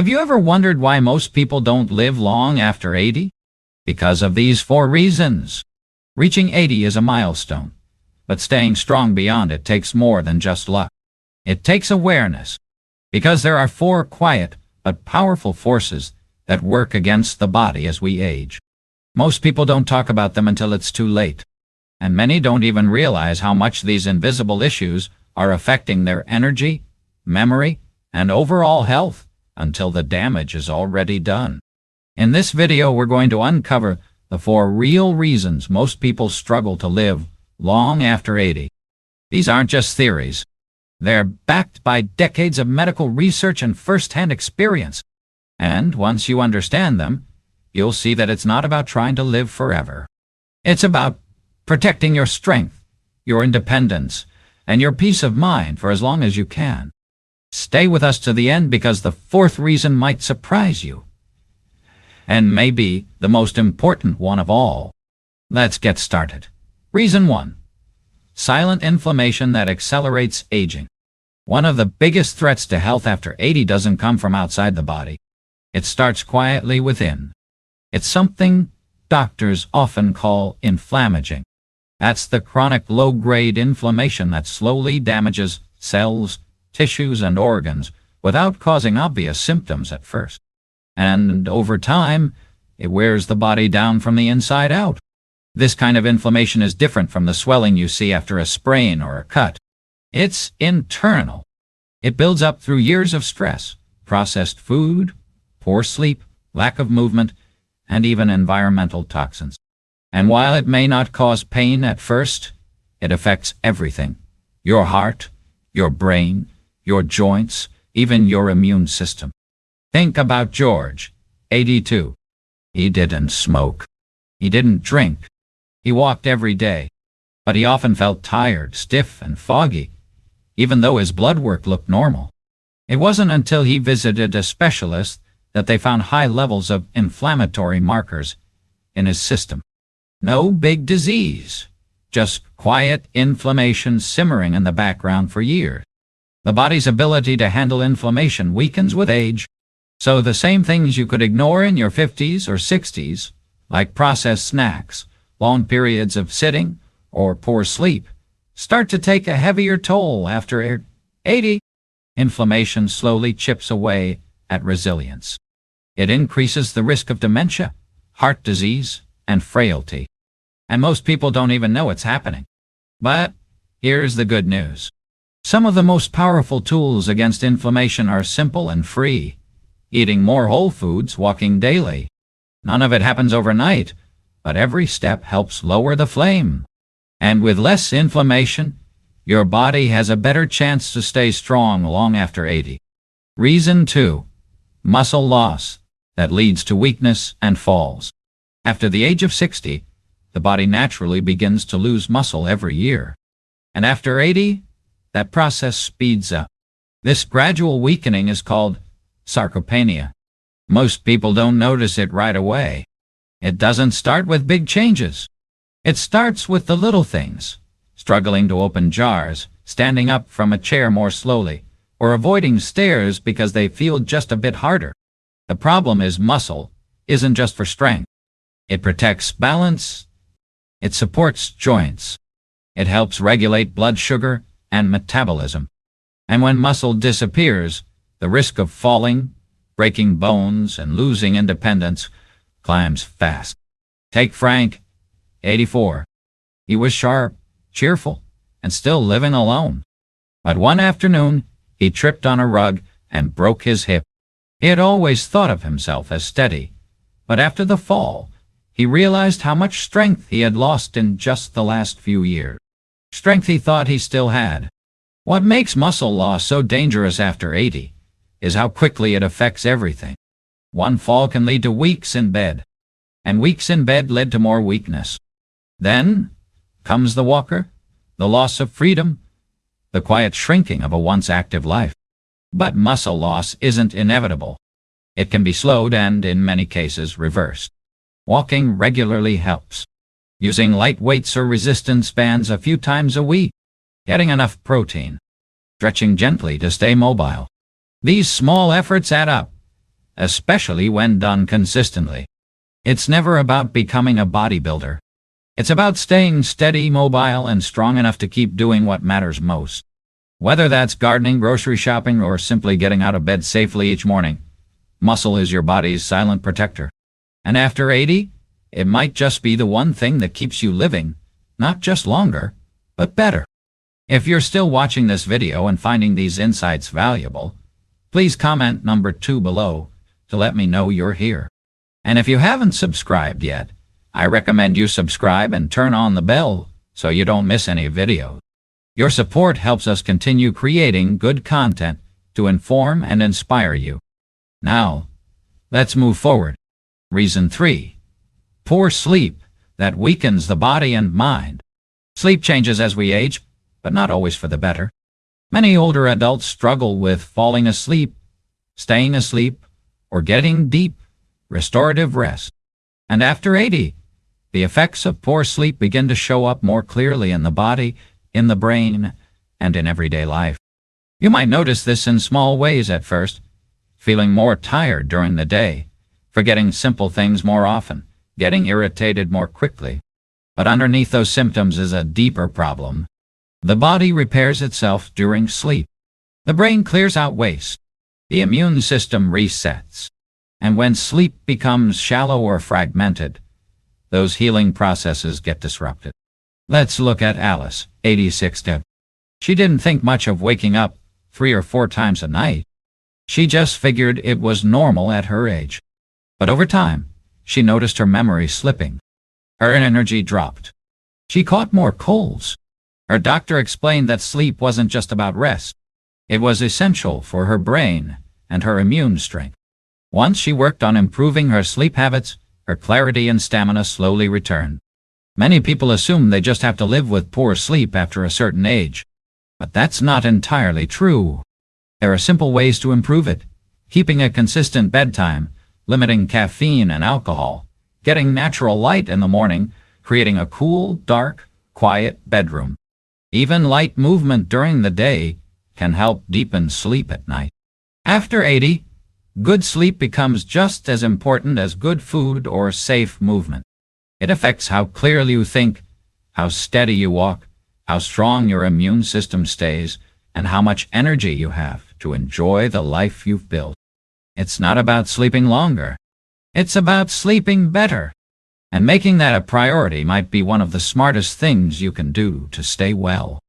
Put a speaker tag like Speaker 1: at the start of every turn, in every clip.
Speaker 1: Have you ever wondered why most people don't live long after 80? Because of these 4 reasons. Reaching 80 is a milestone, but staying strong beyond it takes more than just luck. It takes awareness, because there are 4 quiet but powerful forces that work against the body as we age. Most people don't talk about them until it's too late, and many don't even realize how much these invisible issues are affecting their energy, memory, and overall health until the damage is already done. In this video, we're going to uncover the 4 real reasons most people struggle to live long after 80. These aren't just theories. They're backed by decades of medical research and first-hand experience. And once you understand them, you'll see that it's not about trying to live forever. It's about protecting your strength, your independence, and your peace of mind for as long as you can. Stay with us to the end, because the 4th reason might surprise you, and may be the most important one of all. Let's get started. Reason 1. Silent inflammation that accelerates aging. One of the biggest threats to health after 80 doesn't come from outside the body. It starts quietly within. It's something doctors often call inflammaging. That's the chronic low-grade inflammation that slowly damages cells, tissues, and organs without causing obvious symptoms at first. And over time, it wears the body down from the inside out. This kind of inflammation is different from the swelling you see after a sprain or a cut. It's internal. It builds up through years of stress, processed food, poor sleep, lack of movement, and even environmental toxins. And while it may not cause pain at first, it affects everything: your heart, your brain, your joints, even your immune system. Think about George, 82. He didn't smoke. He didn't drink. He walked every day. But he often felt tired, stiff, and foggy, even though his blood work looked normal. It wasn't until he visited a specialist that they found high levels of inflammatory markers in his system. No big disease, just quiet inflammation simmering in the background for years. The body's ability to handle inflammation weakens with age, so the same things you could ignore in your 50s or 60s, like processed snacks, long periods of sitting, or poor sleep, start to take a heavier toll after 80. Inflammation slowly chips away at resilience. It increases the risk of dementia, heart disease, and frailty. And most people don't even know it's happening. But here's the good news. Some of the most powerful tools against inflammation are simple and free. Eating more whole foods, walking daily. None of it happens overnight, but every step helps lower the flame. And with less inflammation, your body has a better chance to stay strong long after 80. Reason 2. Muscle loss that leads to weakness and falls. After the age of 60, the body naturally begins to lose muscle every year. And after 80, that process speeds up. This gradual weakening is called sarcopenia. Most people don't notice it right away. It doesn't start with big changes. It starts with the little things: struggling to open jars, standing up from a chair more slowly, or avoiding stairs because they feel just a bit harder. The problem is muscle isn't just for strength. It protects balance. It supports joints. It helps regulate blood sugar and metabolism. And when muscle disappears, the risk of falling, breaking bones, and losing independence climbs fast. Take Frank, 84. He was sharp, cheerful, and still living alone. But one afternoon, he tripped on a rug and broke his hip. He had always thought of himself as steady, but after the fall, he realized how much strength he had lost in just the last few years. Strength he thought he still had. What makes muscle loss so dangerous after 80 is how quickly it affects everything. One fall can lead to weeks in bed, and weeks in bed led to more weakness. Then comes the walker, the loss of freedom, the quiet shrinking of a once active life. But muscle loss isn't inevitable. It can be slowed and, in many cases, reversed. Walking regularly helps. Using light weights or resistance bands a few times a week. Getting enough protein. Stretching gently to stay mobile. These small efforts add up, especially when done consistently. It's never about becoming a bodybuilder. It's about staying steady, mobile, and strong enough to keep doing what matters most. Whether that's gardening, grocery shopping, or simply getting out of bed safely each morning, muscle is your body's silent protector. And after 80, it might just be the one thing that keeps you living, not just longer, but better. If you're still watching this video and finding these insights valuable, please comment number 2 below to let me know you're here. And if you haven't subscribed yet, I recommend you subscribe and turn on the bell so you don't miss any videos. Your support helps us continue creating good content to inform and inspire you. Now, let's move forward. Reason 3. Poor sleep that weakens the body and mind. Sleep changes as we age, but not always for the better. Many older adults struggle with falling asleep, staying asleep, or getting deep, restorative rest. And after 80, the effects of poor sleep begin to show up more clearly in the body, in the brain, and in everyday life. You might notice this in small ways at first, feeling more tired during the day, forgetting simple things more often, getting irritated more quickly. But underneath those symptoms is a deeper problem. The body repairs itself during sleep. The brain clears out waste. The immune system resets. And when sleep becomes shallow or fragmented, those healing processes get disrupted. Let's look at Alice, 86. She didn't think much of waking up 3 or 4 times a night. She just figured it was normal at her age. But over time, she noticed her memory slipping. Her energy dropped. She caught more colds. Her doctor explained that sleep wasn't just about rest. It was essential for her brain and her immune strength. Once she worked on improving her sleep habits, her clarity and stamina slowly returned. Many people assume they just have to live with poor sleep after a certain age. But that's not entirely true. There are simple ways to improve it. Keeping a consistent bedtime, limiting caffeine and alcohol, getting natural light in the morning, creating a cool, dark, quiet bedroom. Even light movement during the day can help deepen sleep at night. After 80, good sleep becomes just as important as good food or safe movement. It affects how clearly you think, how steady you walk, how strong your immune system stays, and how much energy you have to enjoy the life you've built. It's not about sleeping longer. It's about sleeping better. And making that a priority might be one of the smartest things you can do to stay well.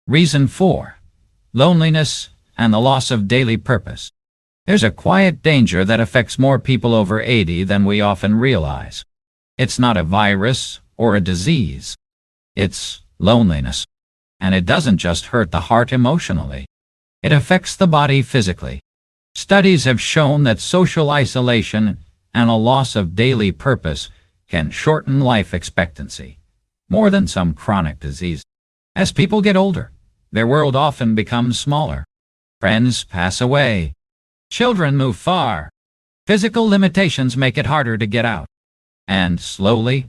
Speaker 1: Reason 4. Loneliness and the loss of daily purpose. There's a quiet danger that affects more people over 80 than we often realize. It's not a virus or a disease. It's loneliness. And it doesn't just hurt the heart emotionally. It affects the body physically. Studies have shown that social isolation and a loss of daily purpose can shorten life expectancy, more than some chronic disease. As people get older, their world often becomes smaller. Friends pass away. Children move far. Physical limitations make it harder to get out. And slowly,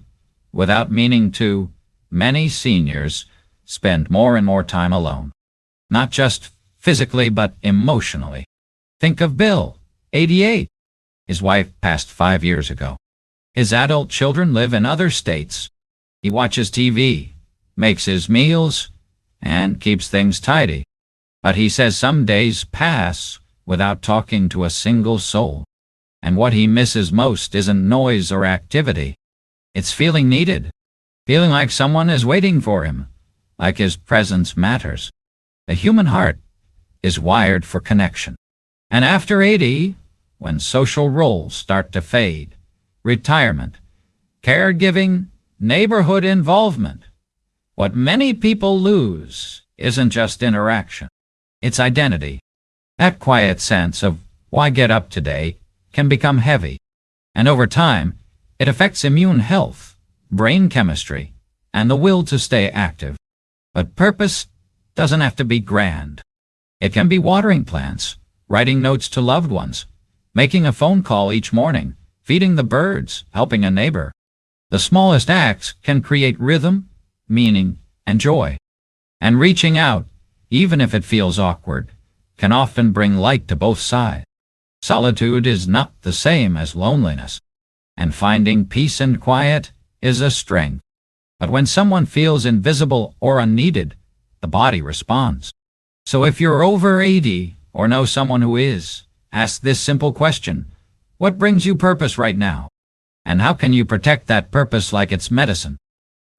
Speaker 1: without meaning to, many seniors spend more and more time alone. Not just physically, but emotionally. Think of Bill, 88. His wife passed 5 years ago. His adult children live in other states. He watches TV, makes his meals, and keeps things tidy. But he says some days pass without talking to a single soul. And what he misses most isn't noise or activity. It's feeling needed, feeling like someone is waiting for him, like his presence matters. The human heart is wired for connection. And after 80, when social roles start to fade, retirement, caregiving, neighborhood involvement, what many people lose isn't just interaction. It's identity. That quiet sense of why get up today can become heavy. And over time, it affects immune health, brain chemistry, and the will to stay active. But purpose doesn't have to be grand. It can be watering plants, writing notes to loved ones, making a phone call each morning, feeding the birds, helping a neighbor. The smallest acts can create rhythm, meaning, and joy. And reaching out, even if it feels awkward, can often bring light to both sides. Solitude is not the same as loneliness, and finding peace and quiet is a strength. But when someone feels invisible or unneeded, the body responds. So if you're over 80 or know someone who is, ask this simple question: what brings you purpose right now? And how can you protect that purpose like it's medicine?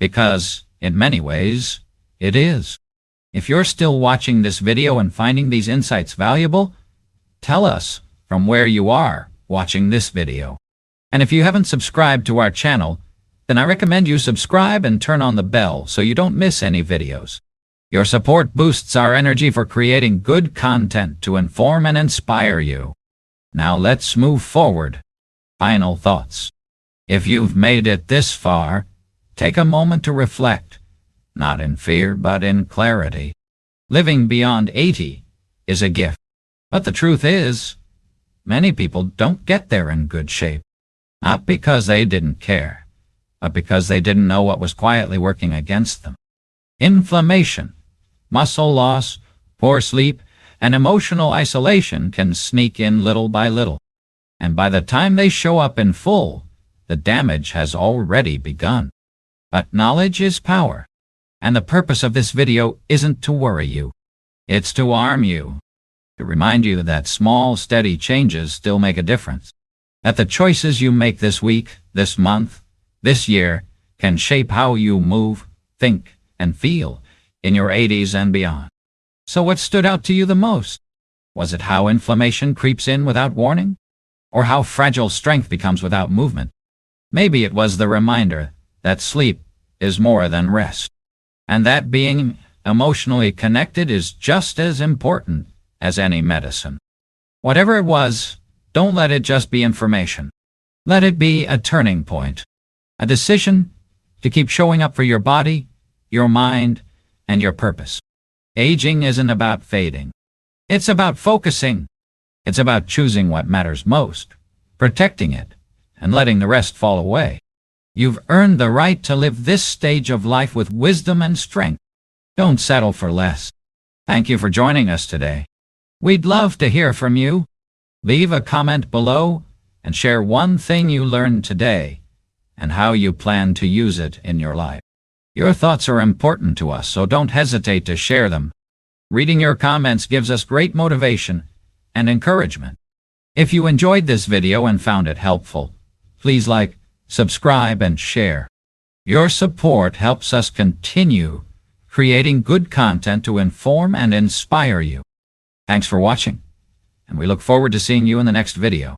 Speaker 1: Because, in many ways, it is. If you're still watching this video and finding these insights valuable, tell us from where you are watching this video. And if you haven't subscribed to our channel, then I recommend you subscribe and turn on the bell so you don't miss any videos. Your support boosts our energy for creating good content to inform and inspire you. Now let's move forward. Final thoughts. If you've made it this far, take a moment to reflect, not in fear but in clarity. Living beyond 80 is a gift. But the truth is, many people don't get there in good shape. Not because they didn't care, but because they didn't know what was quietly working against them. Inflammation, muscle loss, poor sleep, and emotional isolation can sneak in little by little. And by the time they show up in full, the damage has already begun. But knowledge is power, and the purpose of this video isn't to worry you. It's to arm you, to remind you that small, steady changes still make a difference. That the choices you make this week, this month, this year can shape how you move, think, and feel in your 80s and beyond. So what stood out to you the most? Was it how inflammation creeps in without warning? Or how fragile strength becomes without movement? Maybe it was the reminder that sleep is more than rest, and that being emotionally connected is just as important as any medicine. Whatever it was, don't let it just be information. Let it be a turning point, a decision to keep showing up for your body, your mind, and your purpose. Aging isn't about fading. It's about focusing. It's about choosing what matters most, protecting it, and letting the rest fall away. You've earned the right to live this stage of life with wisdom and strength. Don't settle for less. Thank you for joining us today. We'd love to hear from you. Leave a comment below and share one thing you learned today and how you plan to use it in your life. Your thoughts are important to us, so don't hesitate to share them. Reading your comments gives us great motivation and encouragement. If you enjoyed this video and found it helpful, please like, subscribe, and share. Your support helps us continue creating good content to inform and inspire you. Thanks for watching, and we look forward to seeing you in the next video.